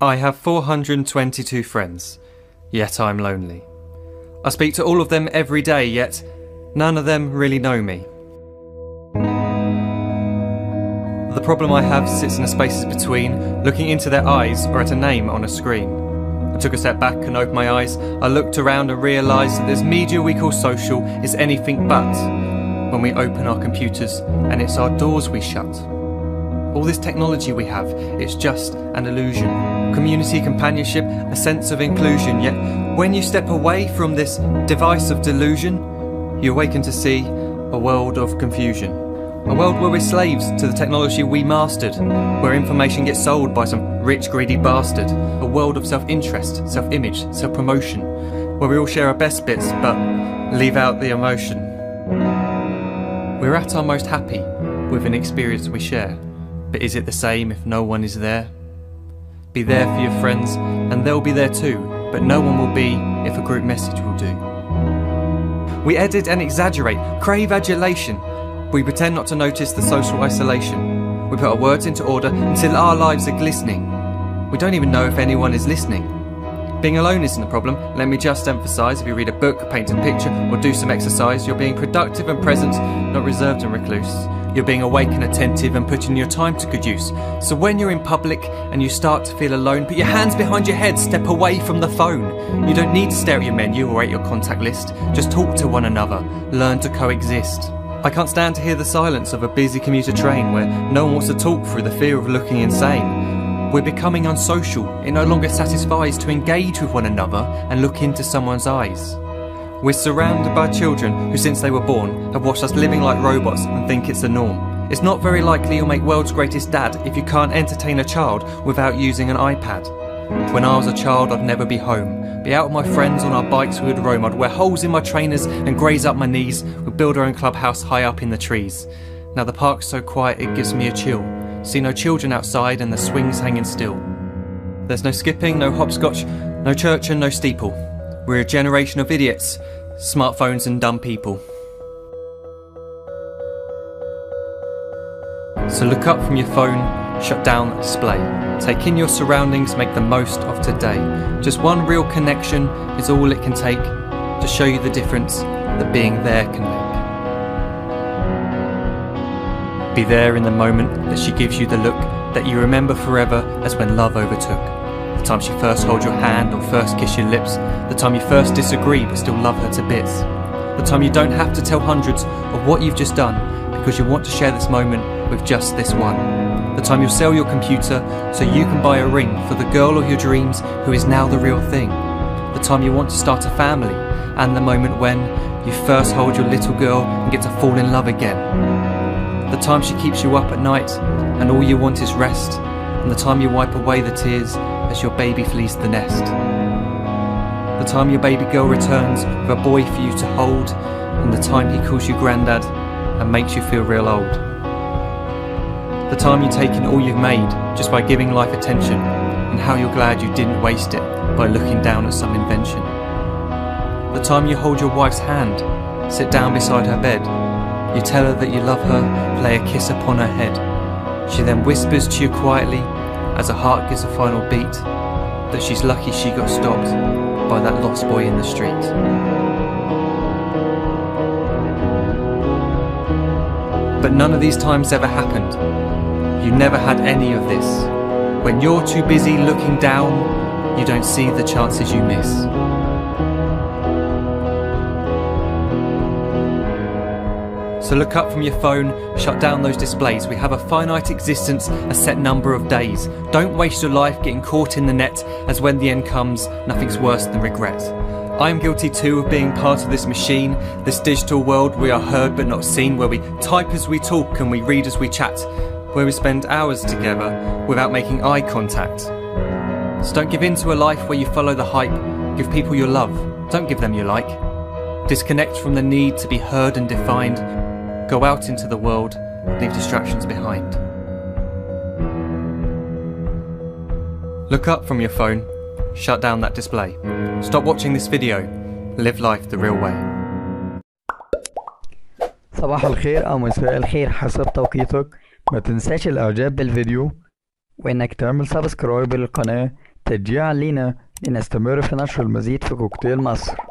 I have 422 friends, yet I'm lonely. I speak to all of them every day, yet none of them really know me. The problem I have sits in the spaces between looking into their eyes or at a name on a screen. I took a step back and opened my eyes. I looked around and realised that this media we call social is anything but when we open our computers and it's our doors we shut. All this technology we have, it's just an illusion. Community, companionship, a sense of inclusion. Yet when you step away from this device of delusion, you awaken to see a world of confusion. A world where we're slaves to the technology we mastered, where information gets sold by some rich, greedy bastard. A world of self-interest, self-image, self-promotion, where we all share our best bits but leave out the emotion. We're at our most happy with an experience we share. But is it the same if no one is there? Be there for your friends and they'll be there too, but no one will be if a group message will do. We edit and exaggerate, crave adulation. We pretend not to notice the social isolation. We put our words into order until our lives are glistening. We don't even know if anyone is listening. Being alone isn't a problem, let me just emphasise. If you read a book, paint a picture or do some exercise, you're being productive and present, not reserved and recluse. You're being awake and attentive and putting your time to good use. So when you're in public and you start to feel alone, put your hands behind your head, step away from the phone. You don't need to stare at your menu or at your contact list. Just talk to one another, learn to coexist. I can't stand to hear the silence of a busy commuter train where no one wants to talk through the fear of looking insane. We're becoming unsocial. It no longer satisfies to engage with one another and look into someone's eyes. We're surrounded by children who since they were born have watched us living like robots and think it's the norm. It's not very likely you'll make world's greatest dad if you can't entertain a child without using an iPad. When I was a child I'd never be home. Be out with my friends on our bikes we would roam. I'd wear holes in my trainers and graze up my knees. We'd build our own clubhouse high up in the trees. Now the park's so quiet it gives me a chill. See no children outside and the swings hanging still. There's no skipping, no hopscotch, no church and no steeple. We're a generation of idiots, smartphones and dumb people. So look up from your phone, shut down the display. Take in your surroundings, make the most of today. Just one real connection is all it can take to show you the difference that being there can make. Be there in the moment that she gives you the look that you remember forever as when love overtook. The time she first holds your hand or first kiss your lips. The time you first disagree but still love her to bits. The time you don't have to tell hundreds of what you've just done because you want to share this moment with just this one. The time you'll sell your computer so you can buy a ring for the girl of your dreams who is now the real thing. The time you want to start a family and the moment when you first hold your little girl and get to fall in love again. The time she keeps you up at night and all you want is rest. And the time you wipe away the tears as your baby flees the nest. The time your baby girl returns with a boy for you to hold, and the time he calls you granddad and makes you feel real old. The time you take in all you've made just by giving life attention, and how you're glad you didn't waste it by looking down at some invention. The time you hold your wife's hand, sit down beside her bed, you tell her that you love her, lay a kiss upon her head. She then whispers to you quietly, as her heart gives a final beat, that she's lucky she got stopped by that lost boy in the street. But none of these times ever happened. You never had any of this. When you're too busy looking down, you don't see the chances you miss. So look up from your phone, shut down those displays. We have a finite existence, a set number of days. Don't waste your life getting caught in the net, as when the end comes, nothing's worse than regret. I am guilty too of being part of this machine, this digital world we are heard but not seen, where we type as we talk and we read as we chat, where we spend hours together without making eye contact. So don't give in to a life where you follow the hype. Give people your love, don't give them your like. Disconnect from the need to be heard and defined. Go out into the world, leave distractions behind. Look up from your phone, shut down that display. Stop watching this video, live life the real way. صباح الخير أو مساء الخير حسب توقيتك. ما تنساش الإعجاب بالفيديو وإنك تعمل سبسكرايب للقناة تشجيعا لنا لنستمر في نشر المزيد في كوكتيل مصر.